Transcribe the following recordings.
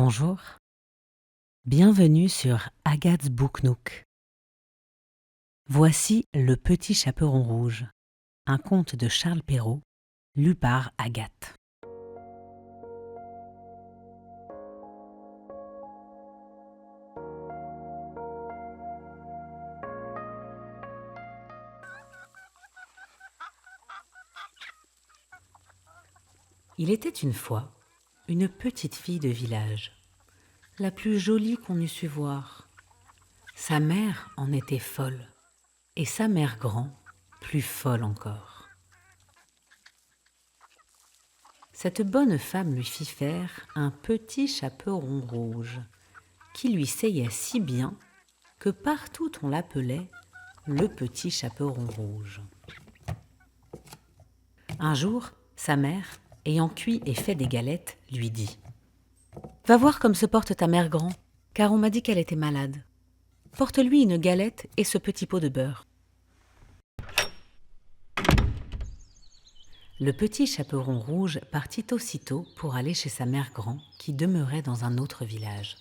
Bonjour, bienvenue sur Agat's Book Nook. Voici Le Petit Chaperon Rouge, un conte de Charles Perrault, lu par Agathe. Il était une fois une petite fille de village, la plus jolie qu'on eût su voir. Sa mère en était folle, et sa mère grand, plus folle encore. Cette bonne femme lui fit faire un petit chaperon rouge, qui lui seyait si bien que partout on l'appelait le petit chaperon rouge. Un jour, sa mère, ayant cuit et fait des galettes, lui dit « Va voir comme se porte ta mère grand, car on m'a dit qu'elle était malade. Porte-lui une galette et ce petit pot de beurre. » Le petit chaperon rouge partit aussitôt pour aller chez sa mère grand, qui demeurait dans un autre village.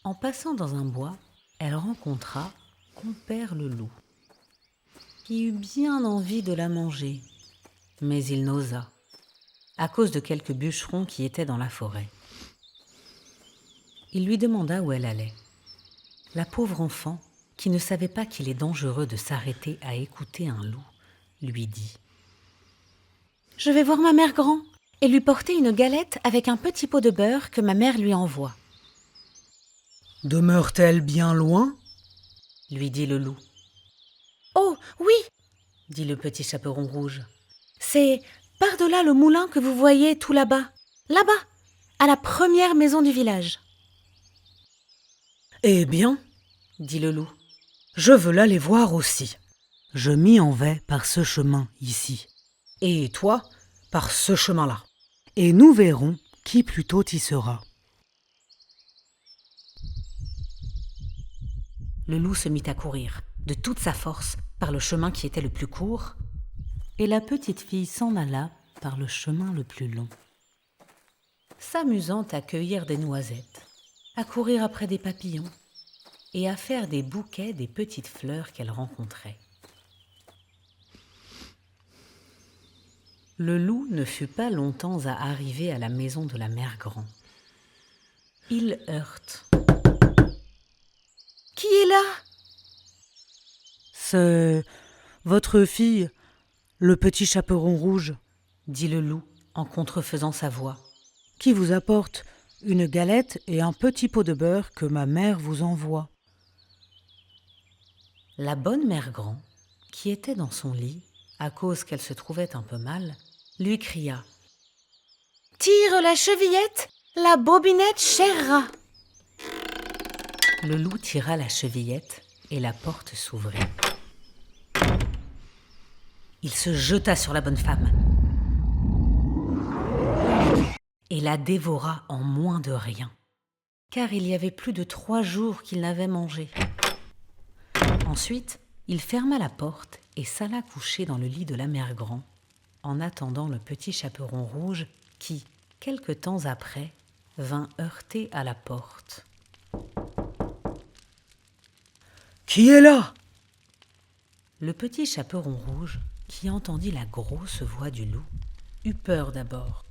En passant dans un bois, elle rencontra Compère le loup, qui eut bien envie de la manger, mais il n'osa, à cause de quelques bûcherons qui étaient dans la forêt. Il lui demanda où elle allait. La pauvre enfant, qui ne savait pas qu'il est dangereux de s'arrêter à écouter un loup, lui dit « Je vais voir ma mère grand et lui porter une galette avec un petit pot de beurre que ma mère lui envoie. » « Demeure-t-elle bien loin ?» lui dit le loup. « Oh, oui !» dit le petit chaperon rouge. « C'est par-delà le moulin que vous voyez tout là-bas, à la première maison du village. » « Eh bien, dit le loup, je veux l'aller voir aussi. Je m'y en vais par ce chemin ici, et toi par ce chemin-là, et nous verrons qui plutôt y sera. » Le loup se mit à courir, de toute sa force, par le chemin qui était le plus court, et la petite fille s'en alla par le chemin le plus long, s'amusant à cueillir des noisettes, à courir après des papillons et à faire des bouquets des petites fleurs qu'elle rencontrait. Le loup ne fut pas longtemps à arriver à la maison de la mère grand. Il heurte. « Qui est là ?» « C'est votre fille, le petit chaperon rouge, dit le loup en contrefaisant sa voix. qui vous apporte une galette et un petit pot de beurre que ma mère vous envoie. » La bonne mère grand, qui était dans son lit, à cause qu'elle se trouvait un peu mal, lui cria « Tire la chevillette, la bobinette chèrra !» Le loup tira la chevillette et la porte s'ouvrit. Il se jeta sur la bonne femme et la dévora en moins de rien, car il y avait plus de 3 jours qu'il n'avait mangé. Ensuite, il ferma la porte et s'alla coucher dans le lit de la mère grand, en attendant le petit chaperon rouge qui, quelque temps après, vint heurter à la porte. « Qui est là ?» Le petit chaperon rouge, qui entendit la grosse voix du loup, eut peur d'abord.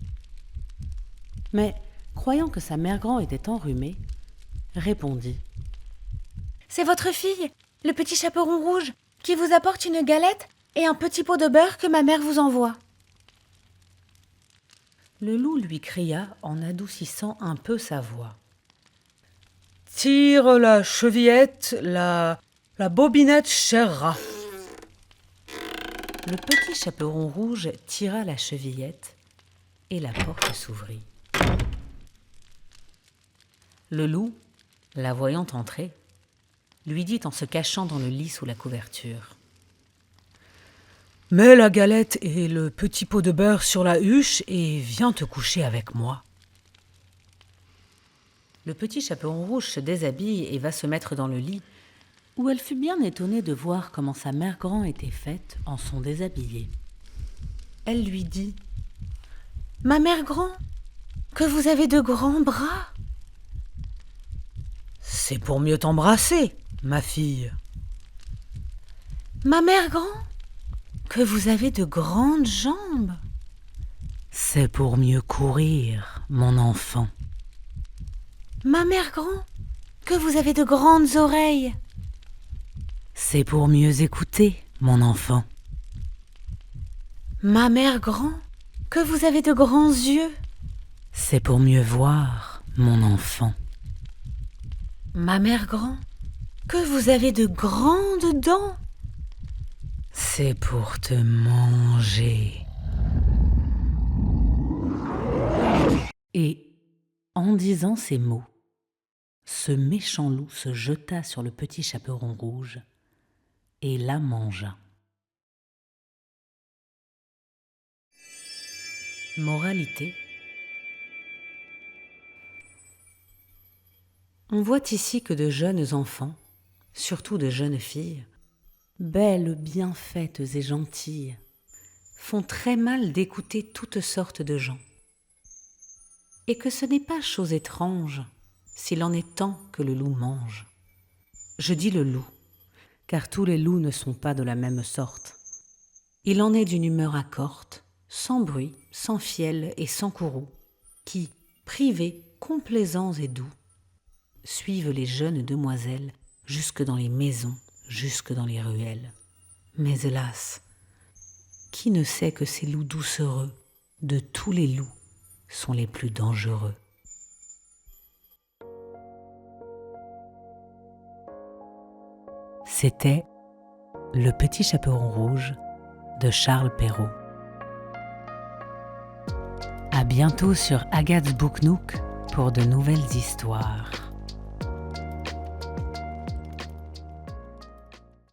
Mais, croyant que sa mère grand était enrhumée, répondit « C'est votre fille, le petit chaperon rouge, qui vous apporte une galette et un petit pot de beurre que ma mère vous envoie. » Le loup lui cria en adoucissant un peu sa voix. « Tire la chevillette, la bobinette chèrra. » Le petit chaperon rouge tira la chevillette et la porte s'ouvrit. Le loup, la voyant entrer, lui dit en se cachant dans le lit sous la couverture. « Mets la galette et le petit pot de beurre sur la huche et viens te coucher avec moi. » Le petit chaperon rouge se déshabille et va se mettre dans le lit, où elle fut bien étonnée de voir comment sa mère grand était faite en son déshabillé. Elle lui dit « Ma mère grand, que vous avez de grands bras. C'est pour mieux t'embrasser, ma fille. Ma mère grand, que vous avez de grandes jambes. C'est pour mieux courir, mon enfant. Ma mère grand, que vous avez de grandes oreilles. C'est pour mieux écouter, mon enfant. Ma mère grand, que vous avez de grands yeux. C'est pour mieux voir, mon enfant. Ma mère grand, que vous avez de grandes dents. C'est pour te manger. Et, en disant ces mots, ce méchant loup se jeta sur le petit chaperon rouge et la mangea. Moralité. On voit ici que de jeunes enfants, surtout de jeunes filles, belles, bien faites et gentilles, font très mal d'écouter toutes sortes de gens. Et que ce n'est pas chose étrange s'il en est tant que le loup mange. Je dis le loup, car tous les loups ne sont pas de la même sorte. Il en est d'une humeur accorte, sans bruit, sans fiel et sans courroux, qui, privés, complaisants et doux, suivent les jeunes demoiselles jusque dans les maisons, jusque dans les ruelles. Mais hélas, qui ne sait que ces loups doucereux, de tous les loups, sont les plus dangereux. C'était Le Petit Chaperon Rouge de Charles Perrault. À bientôt sur Agat's Book Nook pour de nouvelles histoires.